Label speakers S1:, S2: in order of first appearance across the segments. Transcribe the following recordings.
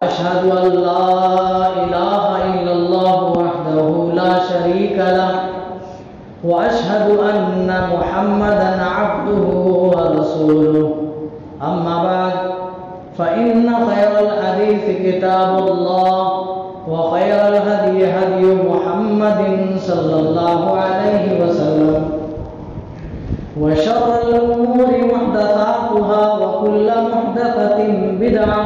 S1: أشهد أن لا إله إلا الله وحده لا شريك له وأشهد أن محمدا عبده ورسوله أما بعد فإن خير الحديث كتاب الله وخير الهدي هدي محمد صلى الله عليه وسلم وشر الأمور محدثاتها وكل محدثة بدعة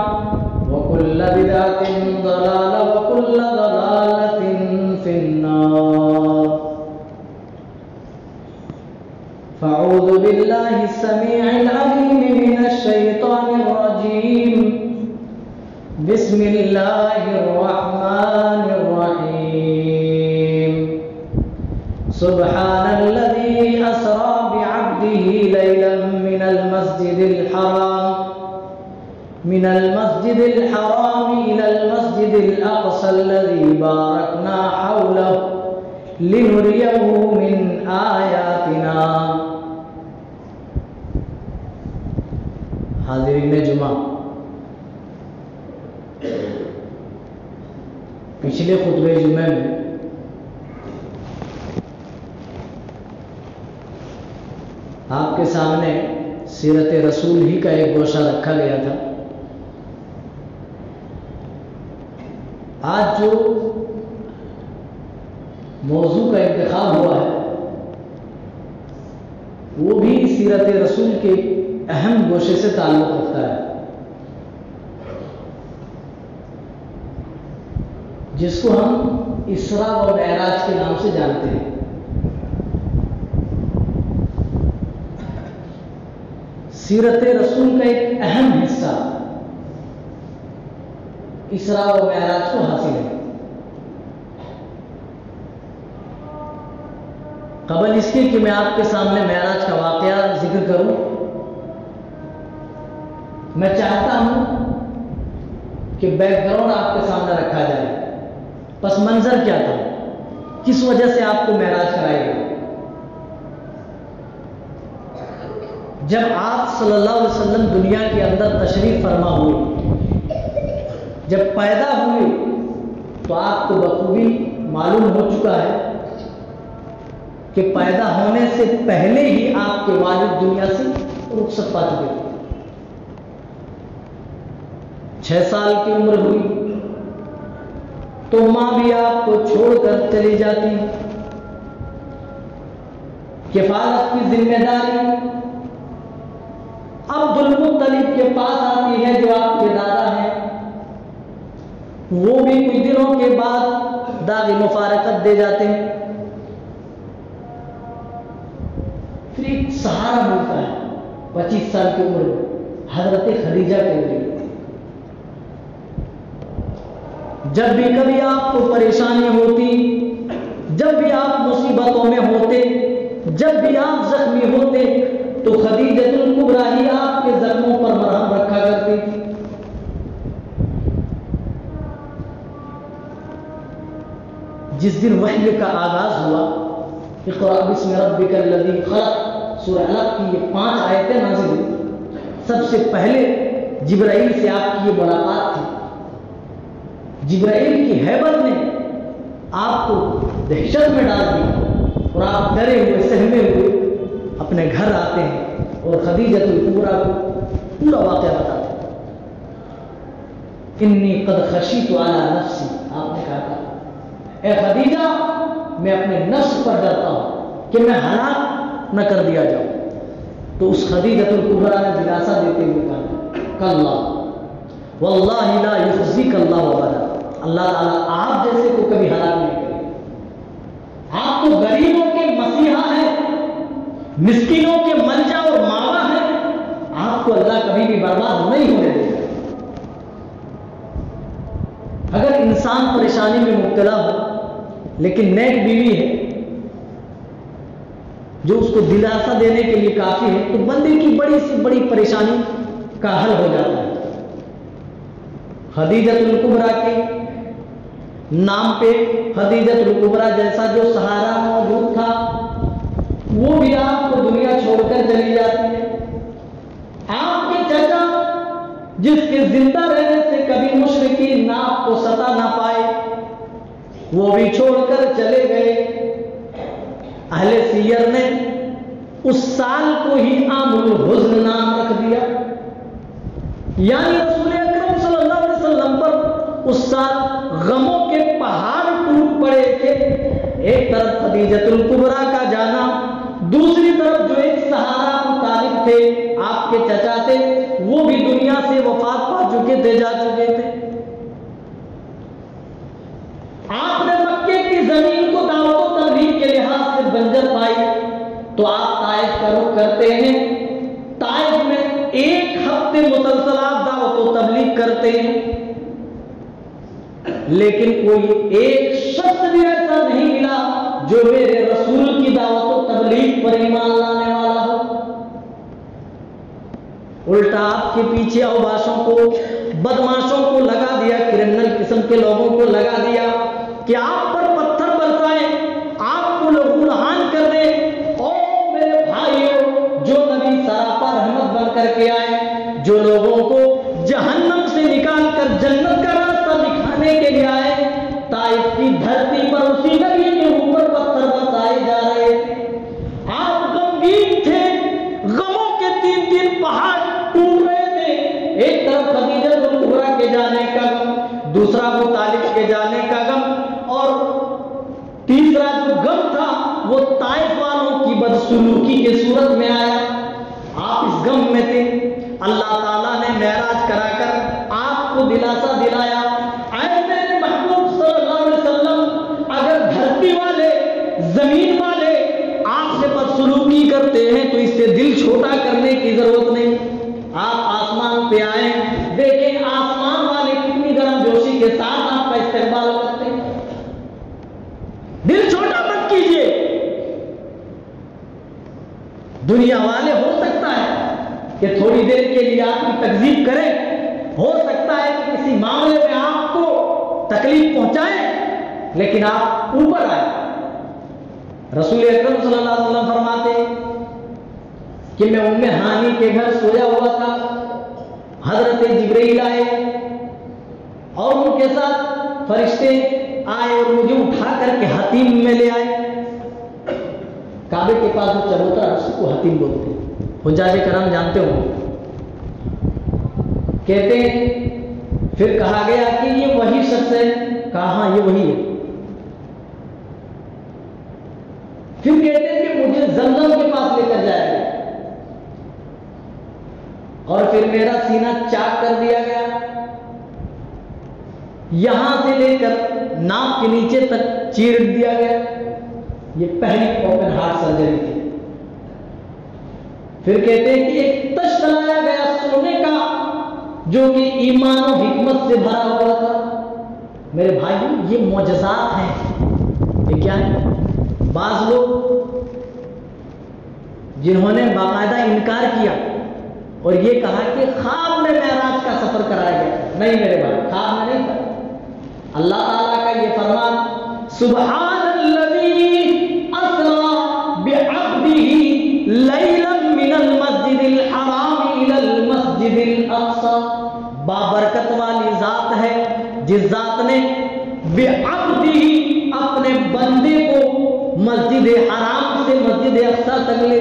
S1: وكل بدعة ضلالة وكل ضلالة في النار فأعوذ بالله السميع العليم من الشيطان الرجيم بسم الله الرحمن الرحيم سبحان الذي أسرى بعبده ليلا من المسجد الحرام إلى المسجد الأقصى الذي باركنا حوله لنريه من آياتنا. حاضرین جمعہ، پچھلے خطبہ جمعہ میں آپ کے سامنے سیرت رسول ہی کا ایک گوشہ رکھا گیا تھا. آج جو موضوع کا انتخاب ہوا ہے وہ بھی سیرت رسول کے اہم گوشے سے تعلق رکھتا ہے، جس کو ہم اسراء و معراج کے نام سے جانتے ہیں. سیرت رسول کا ایک اہم حصہ اسراء و معراج کو حاصل ہے. قبل اس کے کہ میں آپ کے سامنے معراج کا واقعہ ذکر کروں، میں چاہتا ہوں کہ بیک گراؤنڈ آپ کے سامنے رکھا جائے. پس منظر کیا تھا، کس وجہ سے آپ کو معراج کرائے گا. جب آپ صلی اللہ علیہ وسلم دنیا کے اندر تشریف فرما ہوئے، جب پیدا ہوئے تو آپ کو بخوبی معلوم ہو چکا ہے کہ پیدا ہونے سے پہلے ہی آپ کے والد دنیا سے رخصت پا چکے. 6 سال کی عمر ہوئی تو ماں بھی آپ کو چھوڑ کر چلی جاتی. کفالت کی ذمہ داری عبد المطلب کے پاس آتی ہے جو آپ کے دادا ہیں. وہ بھی کچھ دنوں کے بعد داغ مفارقت دے جاتے ہیں. پھر ایک سہارا ملتا ہے 25 سال کی عمر میں حضرت خدیجہ کے لیے. جب بھی کبھی آپ کو پریشانی ہوتی، جب بھی آپ مصیبتوں میں ہوتے، جب بھی آپ زخمی ہوتے تو خدیجہ الکبریٰ ہی آپ کے زخموں پر مرہم رکھا کرتی تھی. جس دن وحی کا آغاز ہوا، اقرأ بسم ربک الذی خلق، سورہ علق کی یہ 5 آیتیں نازل ہوئی. سب سے پہلے جبرائیل سے آپ کی یہ ملاقات تھی. جبرائیل کی ہیبت نے آپ کو دہشت میں ڈال دیا اور آپ ڈرے ہوئے سہمے ہوئے اپنے گھر آتے ہیں اور خدیجہ الکبریٰ کو پورا واقعہ بتاتے ہیں. انی قد خشیت علی نفسی، آپ نے کہا تھا اے خدیجہ میں اپنے نفس پر ڈرتا ہوں کہ میں ہلاک نہ کر دیا جاؤں. تو اس خدیجہ الکبریٰ نے دلاسا دیتے ہوئے کہا کلا واللہ لا یخزیک اللہ ابدا، اللہ تعالیٰ آپ جیسے کو کبھی ہلاک نہیں کرے. آپ تو غریبوں کے مسیحا ہیں، مسکینوں کے ملجا اور ماوا ہیں. آپ کو اللہ کبھی بھی برباد نہیں ہونے دے گا. اگر انسان پریشانی میں مبتلا ہو لیکن نیک بیوی ہے جو اس کو دلاسا دینے کے لیے کافی ہے تو بندے کی بڑی سے بڑی پریشانی کا حل ہو جاتا ہے. خدیجہ الکبریٰ کے نام پہ خدیجہ الکبریٰ جیسا جو سہارا موجود تھا وہ بھی آپ کو دنیا چھوڑ کر چلی جاتی ہے. آپ کے چچا جس کے زندہ رہنے سے کبھی مشرکین وہ بھی چھوڑ کر چلے گئے۔ اہل سیر نے اس سال کو ہی عام الحزن نام رکھ دیا، یعنی رسول اکرم صلی اللہ علیہ وسلم پر اس سال غموں کے پہاڑ ٹوٹ پڑے تھے۔ ایک طرف خدیجۃ الکبریٰ کا جانا، دوسری طرف جو ایک سہارا ابو طالب تھے، آپ کے چچا تھے، وہ بھی دنیا سے وفات پا چکے تھے، جا چکے تھے۔ آپ نے مکے کی زمین کو دعوت و تبلیغ کے لحاظ سے بنجر پائی تو آپ طائف کا رخ کرتے ہیں۔ طائف میں ایک ہفتے مسلسل آپ دعوت و تبلیغ کرتے ہیں، لیکن کوئی ایک شخص بھی ایسا نہیں ملا جو میرے رسول کی دعوت و تبلیغ پر ایمان لانے والا ہو۔ الٹا آپ کے پیچھے اوباشوں کو، بدماشوں کو لگا دیا، کرمنل قسم کے لوگوں کو لگا دیا کہ آپ پر پتھر برسائیں، آپ کو لہو لہان کر دیں۔ او میرے بھائیوں، جو نبی سراپا رحمت بن کر کے آئے، جو لوگوں کو جہنم سے نکال کر جنت کا راستہ دکھانے کے لیے آئے، طائف کی دھرتی پر اسی نبی کے اوپر پتھر برسائے جا رہے تھے۔ آپ غمگین تھے، غموں کے تین تین پہاڑ ٹوٹ رہے تھے۔ ایک طرف خدیجہ الکبریٰ کے جانے کا غم، دوسرا ابو طالب کے جانے کا غم، اور تیسرا جو غم تھا وہ طائف والوں کی بدسلوکی کے صورت میں آیا۔ آپ اس غم میں تھے۔ اللہ تعالیٰ نے معراج کرا کر آپ کو دلاسا دلایا، اے میرے محبوب صلی اللہ علیہ وسلم، اگر دھرتی والے، زمین والے آپ سے بدسلوکی کرتے ہیں تو اس سے دل چھوٹا کرنے کی ضرورت نہیں۔ آپ آسمان پہ آئیں، دیکھیں آسمان والے کتنی گرم جوشی کے ساتھ آپ کا استقبال کرتے ہیں۔ دل چھوٹا مت کیجیے۔ دنیا والے ہو سکتا ہے کہ تھوڑی دیر کے لیے آپ کی تکذیب کریں، ہو سکتا ہے کہ کسی معاملے میں آپ کو تکلیف پہنچائیں، لیکن آپ اوپر آئیں۔ رسول اکرم صلی اللہ علیہ وسلم فرماتے کہ میں ام ہانی کے گھر سویا ہوا تھا، حضرت جبرائیل آئے اور ان کے ساتھ فرشتے آئے اور مجھے اٹھا کر کے حتیم میں لے آئے۔ کعبے کے پاس جو چبوترا اس کو حتیم بولتے ہیں، حجاج کرام جانتے ہو۔ کہتے ہیں پھر کہا گیا کہ یہ وہی شخص ہے، کہا ہاں یہ وہی ہے۔ پھر کہتے ہیں کہ مجھے زمزم کے پاس لے کر جائے گا، اور پھر میرا سینہ چاک کر دیا گیا، یہاں سے لے کر ناک کے نیچے تک چیر دیا گیا۔ یہ پہلی اوپن ہارٹ سرجری تھی۔ پھر کہتے ہیں کہ ایک تشت لایا گیا سونے کا جو کہ ایمان و حکمت سے بھرا ہوا تھا۔ میرے بھائیوں، یہ معجزات ہیں۔ یہ کیا ہے؟ بعض لوگ جنہوں نے باقاعدہ انکار کیا اور یہ کہا کہ خواب میں معراج کا سفر کرایا گیا، نہیں میرے بھائی، خواب میں نہیں تھا۔ اللہ تعالیٰ کا یہ فرمان، سبحان الذی اسری بعبدہ لیلا من المسجد الحرام الی المسجد الاقصی، بابرکت والی ذات ہے جس ذات نے بعبدہ اپنے بندے کو مسجد حرام سے مسجد اقصی تک لے،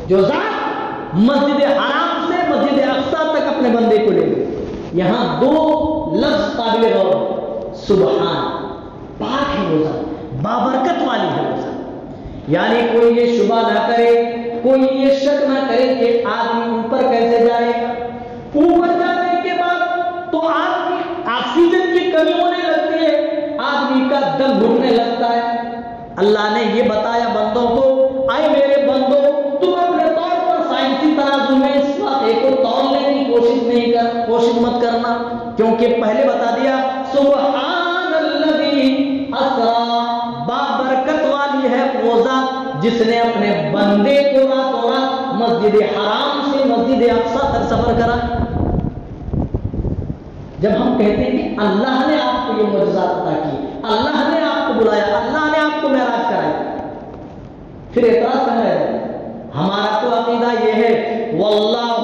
S1: جو ذات مسجد حرام سے مسجد اقصی تک اپنے بندے کو لے گئے۔ یہاں دو لفظ قابل غور، سبحان، پاک ہے وہ ذات، بابرکت والی ہے وہ ذات۔ یعنی کوئی یہ شبہ نہ کرے، کوئی یہ شک نہ کرے کہ آدمی اوپر کیسے جائے گا۔ اوپر جانے کے بعد تو آدمی آکسیجن کی کمی ہونے لگتی ہے، آدمی کا دم گھٹنے لگتا ہے۔ اللہ نے یہ بتایا بندوں کو، اے میرے بندو، تم اپنے طور پر سائنسی ترازو میں اس واقعے کو تولنے کی کوشش مت کرنا، کیونکہ پہلے بتا دیا سبحان الذی اسری، بابرکت والی ہے وہ ذات جس نے اپنے بندے کو راتوں رات مسجد حرام سے مسجد اقصی تک سفر کرا۔ جب ہم کہتے ہیں کہ اللہ نے آپ کو یہ معجزات عطا کی، اللہ نے آپ کو بلایا، اللہ نے آپ کو معراج کرایا، پھر اعتراض کرنا ہے۔ ہمارا تو عقیدہ یہ ہے واللہ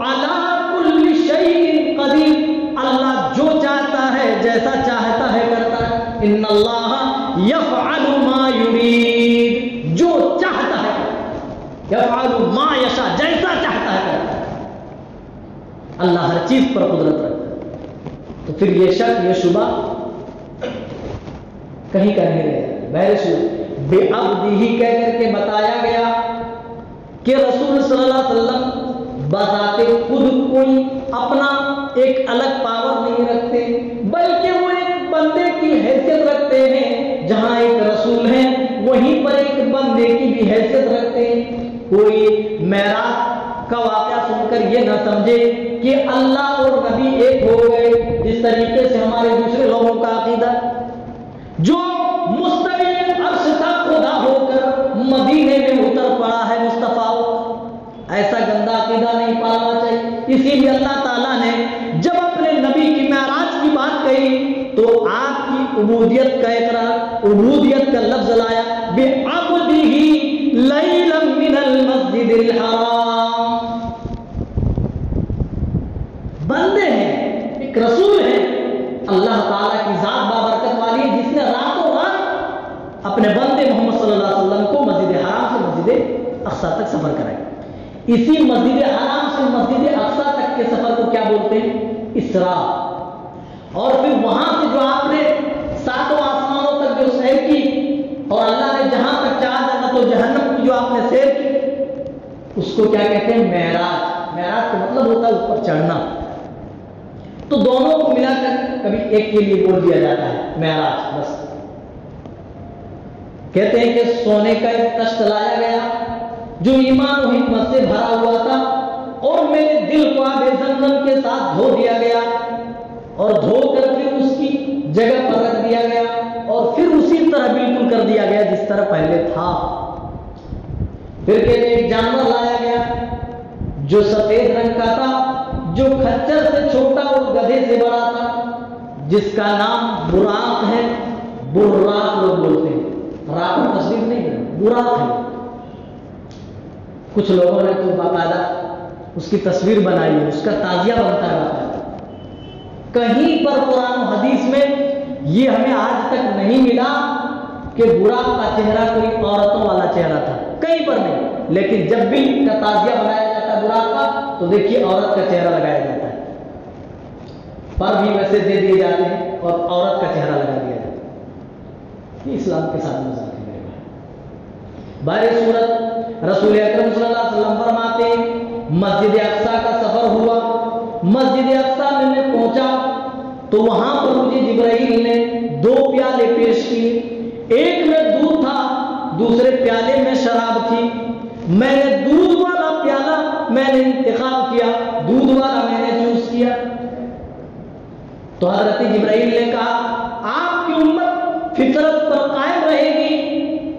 S1: علی کل شیء قدیر، اللہ جو چاہتا ہے جیسا چاہتا ہے کرتا ہے۔ ان اللہ یفعل ما یرید، جو چاہتا ہے، یفعل ما یشاء، جیسا چاہتا ہے کرتا ہے۔ اللہ ہر چیز پر قدرت رکھتا ہے، تو پھر یہ شک، یہ شبہ کہیں کا نہیں رہے۔ بہرحال بے عبدہ کہہ کر کے بتایا گیا کہ رسول صلی اللہ علیہ وسلم بذات خود کوئی اپنا ایک الگ پاور نہیں رکھتے، بلکہ وہ ایک بندے کی حیثیت رکھتے ہیں۔ جہاں ایک رسول ہے وہیں پر ایک بندے کی بھی حیثیت رکھتے ہیں۔ کوئی معراج کا واقعہ سن کر یہ نہ سمجھے کہ اللہ اور نبی ایک ہو گئے، جس طریقے سے ہمارے دوسرے لوگوں کا عقیدہ، جو مستوی عرش کا خدا ہو کر مدینے میں اتر پڑا ہے مصطفیٰ۔ ایسا گندا عقیدہ نہیں پالنا چاہیے۔ اسی لیے اللہ تعالیٰ نے جب اپنے نبی کی معراج کی بات کہی تو آپ کی عبودیت کا اقرار، عبودیت کا لفظ لایا، بِعَبْدِهِ لَيْلًا مِّنَ الْمَسْجِدِ الْحَرَامِ۔ بندے ہیں، ایک رسول ہے، اللہ تعالیٰ کی ذات بابرکت والی ہے، جس نے راتوں رات اپنے بندے محمد صلی اللہ علیہ وسلم کو مسجد حرام سے مسجد اقصیٰ تک سفر کرائی۔ اسی مسجد حرام سے مسجد اقصیٰ تک کے سفر کو کیا بولتے ہیں؟ اسراء۔ اور پھر وہاں سے جو آپ نے ساتوں آسمانوں تک جو سیر کی، اور اللہ نے جہاں تک چاہا جنت و جہنم کی جو آپ نے سیر کی، اس کو کیا کہتے ہیں؟ معراج۔ معراج کا مطلب ہوتا ہے اوپر چڑھنا۔ تو دونوں کو ملا کر کبھی ایک کے لیے بول دیا جاتا ہے معراج بس۔ کہتے ہیں کہ سونے کا ایک کشت لایا گیا جو ایمان و حکمت سے بھرا ہوا تھا، اور میرے دل کو آب زمزم کے ساتھ دھو دیا گیا، اور دھو کر پھر اس کی جگہ پر رکھ دیا گیا، اور پھر اسی طرح بالکل کر دیا گیا جس طرح پہلے تھا۔ پھر کہتے ہیں ایک جانور لایا گیا جو سفید رنگ کا تھا، جو کھچر سے چھوٹا اور گدھے سے بڑا تھا، جس کا نام براق ہے۔ براق لوگ بولتے ہیں، راق میں تصویر نہیں ہے، براق ہے۔ کچھ لوگوں نے تو باقاعدہ اس کی تصویر بنائی ہے، اس کا تازیہ بنتا ہے باقاعدہ۔ کہیں پر قرآن و حدیث میں یہ ہمیں آج تک نہیں ملا کہ براق کا چہرہ کوئی عورتوں والا چہرہ تھا، کہیں پر نہیں۔ لیکن جب بھی ان کا تازیہ بنایا جاتا ہے براق کا، تو دیکھیے عورت کا چہرہ لگایا جاتا ہے، پر بھی ویسے دے دیے جاتے ہیں اور عورت کا چہرہ لگا دیا جاتا ہے۔ یہ اسلام کے ساتھ مذاق ہے میرے بھائی۔ بارے صورت رسول اکرم صلی اللہ علیہ وسلم فرماتے ہیں مسجد اقصیٰ کا سفر ہوا، مسجد اقصیٰ میں میں پہنچا تو وہاں پر مجھے جبرائیل نے 2 پیالے پیش کیے، ایک میں دودھ تھا، دوسرے پیالے میں شراب تھی۔ میں نے دودھ والا پیالہ میں نے انتخاب کیا، دودھ والا میں نے چوز کیا۔ تو حضرت جبرائیل نے کہا آپ کی امت فطرت پر قائم رہے گی،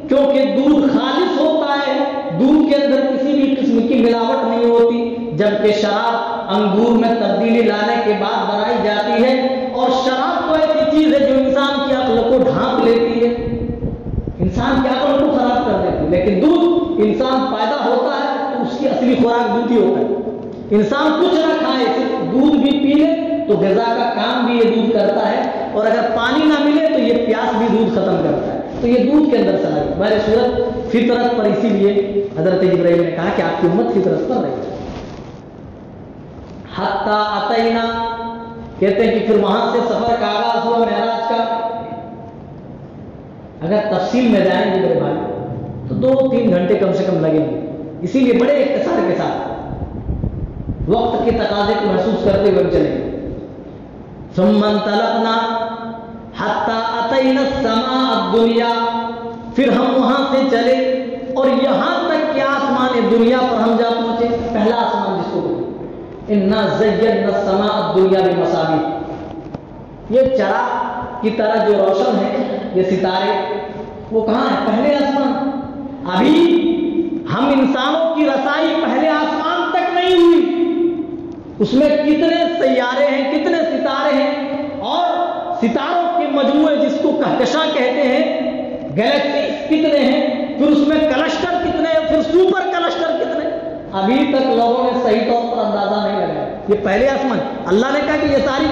S1: کیونکہ دودھ خالص ہوتا ہے، دودھ کے اندر کسی بھی قسم کی ملاوٹ نہیں ہوتی، جبکہ شراب انگور میں تبدیلی لانے کے بعد بنائی جاتی ہے، اور شراب تو ایسی چیز ہے جو انسان کی عقل کو ڈھانپ لیتی ہے، انسان کی عقل کو خراب کر دیتی ہے۔ لیکن دودھ انسان پیدا ہوتا ہے تو اس کی اصلی خوراک دودھ ہی ہوتا ہے۔ انسان کچھ نہ کھائے صرف دودھ بھی پی لے تو غذا کا کام بھی یہ دودھ کرتا ہے، اور اگر پانی نہ ملے تو یہ پیاس بھی دودھ ختم کرتا ہے۔ تو یہ دودھ کے اندر صلاحیت ہے۔ ہمارے صورت فطرت پر، اسی لیے حضرت جبرائیل نے کہا کہ آپ کی امت فطرت پر رہے گی۔ حتیٰ اتینا، کہتے ہیں کہ پھر وہاں سے سفر کا آغاز ہوا معراج کا۔ اگر تفصیل میں جائیں گے میرے بھائی تو 2-3 گھنٹے کم سے کم لگیں گے، اسی لیے بڑے اختصار کے ساتھ وقت کے تقاضے کو محسوس کرتے ہوئے چلیں گے۔ ثم انطلقنا حتى اتينا السماء الدنيا، پھر ہم وہاں سے چلے اور یہاں تک کہ آسمان دنیا پر ہم جا پہنچے، پہلا آسمان جس کو کہتے ہیں انا زینا السماء الدنيا بمصابيح، یہ چراغ کی طرح جو روشن ہے یہ ستارے، وہ کہاں ہے؟ پہلے آسمان۔ ابھی ہم انسانوں کی رسائی پہلے آسمان تک نہیں ہوئی، اس میں کتنے سیارے ہیں، کتنے ستارے ہیں، اور ستاروں کے مجموعے جس کو کہکشاں کہتے ہیں، گیلیکسیز کتنے ہیں، پھر اس میں کلسٹر کتنے ہیں، پھر سپر کلسٹر کتنے، ابھی تک لوگوں نے صحیح طور پر اندازہ نہیں لگایا۔ یہ پہلے آسمان، اللہ نے کہا کہ یہ ساری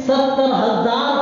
S1: 70,000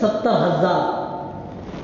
S1: 70,000।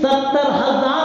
S1: 70,000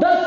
S1: 10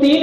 S1: 3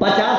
S1: 50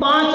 S1: 5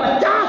S1: 50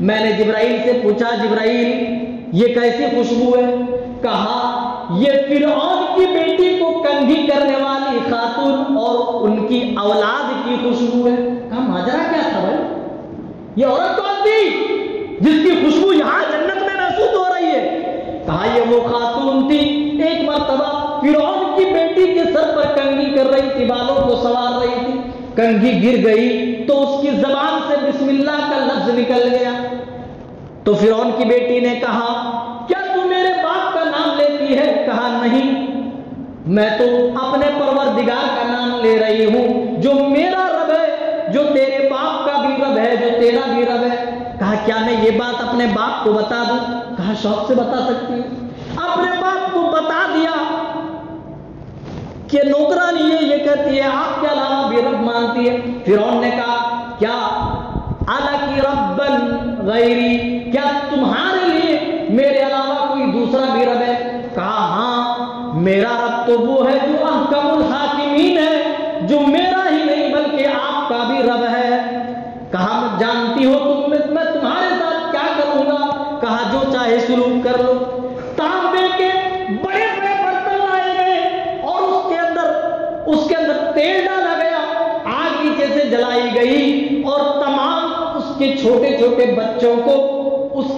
S1: میں نے جبرائیل سے پوچھا جبرائیل یہ کیسی خوشبو ہے؟ کہا یہ فرعون کی بیٹی کو کنگھی کرنے والی خاتون اور ان کی اولاد کی خوشبو ہے۔ کہا ماجرا کیا تھا بھائی؟ یہ عورت کون تھی جس کی خوشبو یہاں جنت میں محسوس ہو رہی ہے؟ کہا یہ وہ خاتون تھی ایک مرتبہ فرعون کی بیٹی کے سر پر کنگھی کر رہی تھی، بالوں کو سوار رہی تھی، کنگھی گر گئی تو اس کی زبان سے بسم اللہ کا لفظ نکل گیا۔ تو فرعون کی بیٹی نے کہا کیا تو میرے باپ کا نام لیتی ہے؟ کہا نہیں، میں تو اپنے پروردگار کا نام لے رہی ہوں جو میرا رب ہے، جو تیرے باپ کا بھی رب ہے، جو تیرا بھی رب ہے۔ کہا کیا میں یہ بات اپنے باپ کو بتا دوں؟ کہا شوق سے بتا سکتی ہوں۔ اپنے باپ کو بتا دیا کہ نوکرانی یہ کہتی ہے آپ کے علاوہ بھی رب مانتی ہے۔ فرعون نے کہا کیا الکی ربن غیری، کیا تمہارے لیے میرے علاوہ کوئی دوسرا بھی رب ہے؟ کہا ہاں میرا رب تو وہ ہے جو احکم الحاکمین ہے، جو میرا ہی نہیں بلکہ آپ کا بھی رب ہے۔ کہا میں جانتی ہو میں تمہارے ساتھ کیا کروں گا؟ کہا جو چاہے سلوک کر لو۔ تانبے کے بڑے بڑے برتن لائے گئے اور اس کے اندر تیل ڈالا گیا، آگ نیچے سے جلائی گئی اور تمام اس کے چھوٹے چھوٹے بچوں کو اس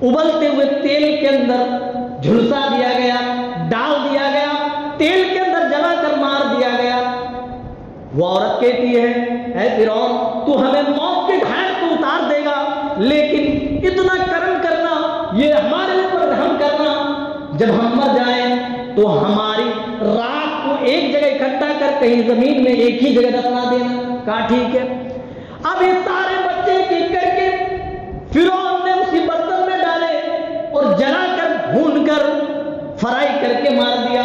S1: ابلتے ہوئے تیل کے اندر جھلسا دیا گیا، ڈال دیا گیا، تیل کے اندر جلا کر مار دیا گیا۔ وہ عورت کہتی ہے اے فرعون تو ہمیں موت کے گھاٹ کو اتار دے گا، لیکن اتنا کرم کرنا، یہ ہمارے اوپر رحم کرنا، جب ہم مر جائیں تو ہماری راکھ کو ایک جگہ اکٹھا کر کہیں زمین میں ایک ہی جگہ دفنا دینا۔ کہا ٹھیک ہے۔ اب یہ سارے بچے ایک کر کے فرعون نے اسی برتن میں ڈالے اور جلا کر بھون کر فرائی کر کے مار دیا۔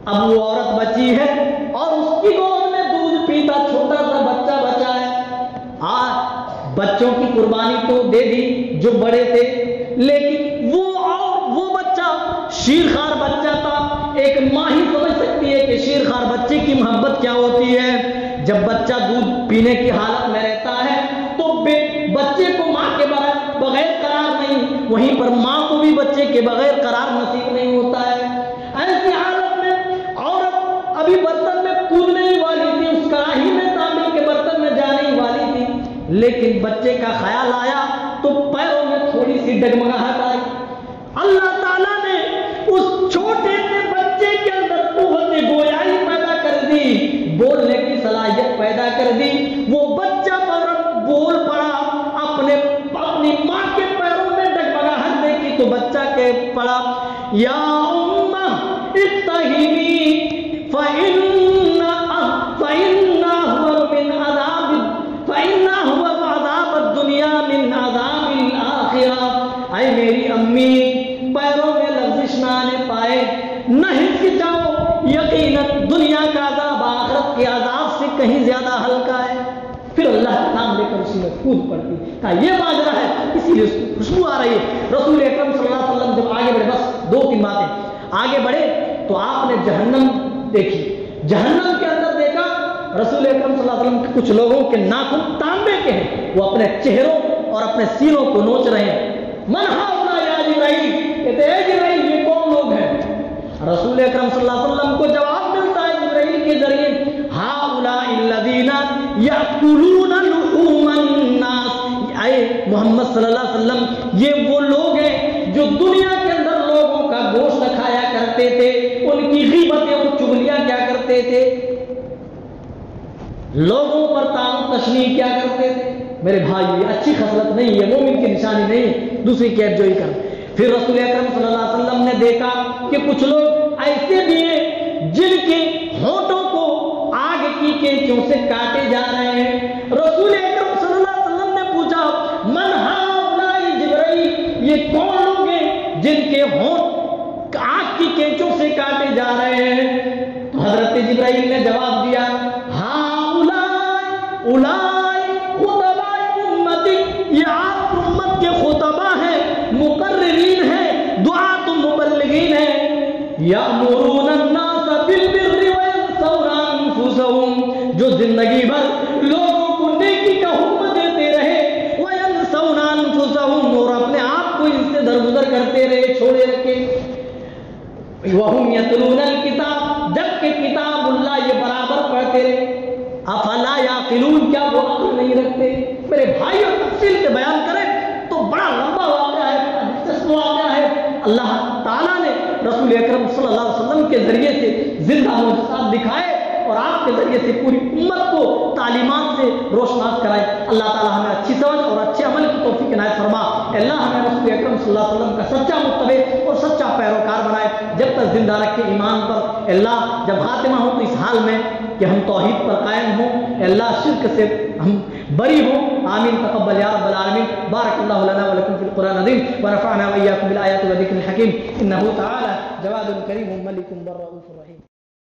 S1: اب وہ عورت بچی ہے اور اس کی گود میں دودھ پیتا چھوٹا سا بچہ بچا ہے۔ بچوں کی قربانی تو دے دی جو بڑے تھے، لیکن وہ بچہ شیرخوار بچہ تھا۔ ایک ماں ہی سمجھ سکتی ہے کہ شیرخوار بچے کی محبت کیا ہوتی ہے۔ جب بچہ دودھ پینے کی حالت میں رہتا ہے تو بچے کو ماں کے بغیر قرار نہیں، وہیں پر ماں کو بھی بچے کے بغیر قرار نصیب نہیں ہوتا ہے۔ ایسی حالت میں عورت ابھی برتن میں کودنے ہی والی تھی، اس کڑاہی میں تانبے کے برتن میں جانے ہی والی تھی، لیکن بچے کا خیال آیا تو پیروں میں تھوڑی سی ڈگمگاہٹ آئی۔ اللہ تعالیٰ نے اس چھوٹے سے بچے کے اندر قوت گویائی پیدا کر دی، بولنے کی صلاحیت پیدا کر دی۔ وہ بچہ فوراً بول پڑا، اپنی ماں کے پیروں میں ڈگمگاہٹ دیکھی تو بچہ کہہ پڑا یا امہ اتہمی اے میری امی پیروں میں لغزش نہ آنے پائے، نہ ہچکچاؤ، یقیناً دنیا کا عذاب آخرت کے عذاب سے کہیں زیادہ ہلکا ہے۔ پھر اللہ کا نام لے کر اسی میں کود پڑتی۔ کہا یہ ماجرا ہے، اسی لیے اس کو خوشبو آ رہی ہے۔ رسول اکرم صلی اللہ علیہ وسلم جب آگے بڑھے، بس دو تین باتیں، آگے بڑھے تو آپ نے جہنم دیکھی۔ جہنم کے اندر دیکھا رسول اکرم صلی اللہ علیہ وسلم کے کچھ لوگوں کے ناخن تانبے کے ہیں، وہ اپنے چہروں اور اپنے سینوں کو نوچ رہے ہیں۔ من ہاؤلا یا جبرائیل، کہتے ہیں جبرائیل یہ کون لوگ ہیں؟ رسول اکرم صلی اللہ علیہ وسلم کو جواب ملتا ہے جبرائیل کے ذریعے، ہاؤلاء الذین یاکلون لحوم الناس، اے محمد صلی اللہ علیہ وسلم یہ وہ لوگ ہیں جو دنیا کے اندر لوگوں کا گوشت کھایا کرتے تھے، ان کی غیبتیں اور چغلیاں کیا کرتے تھے، لوگوں پر طعن و تشنیع کیا کرتے تھے۔ میرے بھائی یہ اچھی خصلت نہیں ہے، مومن کی نشانی نہیں، دوسری کیف جوئی کر۔ پھر رسول اکرم صلی اللہ علیہ وسلم نے دیکھا کہ کچھ لوگ ایسے بھی ہیں جن کے ہونٹوں کو آگ کی کینچوں سے کاٹے جا رہے ہیں۔ رسول اکرم صلی اللہ علیہ وسلم نے پوچھا من ہاؤلاء جبرائیل، یہ کون لوگ ہیں جن کے ہونٹ آگ کی کینچوں سے کاٹے جا رہے ہیں؟ تو حضرت جبرائیل نے جواب دیا یہ آپ امت کے خطبہ ہیں، مقررین ہیں، دعات مبلغین ہیں، یأمرون الناس بالبر وینسون انفسهم، جو زندگی بھر لوگوں کو نیکی کا حکم دیتے رہے، وینسون نظر کرتے رہے، چھوڑے رکھے. وَهُمْ يَتْلُونَ الْكِتَابَ، جبکہ کتاب اللہ یہ برابر پڑھتے رہے. افلا یعقلون، کیا وہ عقل نہیں رکھتے؟ میرے بھائی اور تفصیل سے بیان کریں تو بڑا لمبا واقعہ ہے، بڑا دلچسپ واقعہ ہے. اللہ تعالیٰ نے رسول اکرم صلی اللہ علیہ وسلم کے ذریعے سے زندہ معجزات دکھائے اور آپ کے ذریعے سے پوری امت کو تعلیمات سے روشناس کرائے. اللہ تعالیٰ ہمیں اچھی سمجھ اور اچھے عمل کی توفیق عنایت فرما. اللہ ہمیں رسول اکرم صلی اللہ علیہ وسلم کا سچا متبع اور سچا پیروکار بنائے جب تک زندہ رکھے ایمان پر. اللہ جب خاتمہ ہو تو اس حال میں کہ ہم توحید پر قائم ہوں، اللہ شرک سے ہم بری ہوں. آمین تقبل یا رب العالمین. بارک اللہ لنا ولکم فی القرآن العظیم ونفعنا وإیاکم بالآیات والذکر الحکیم. انہ تعالی جواد کریم ملک برؤوف رحیم.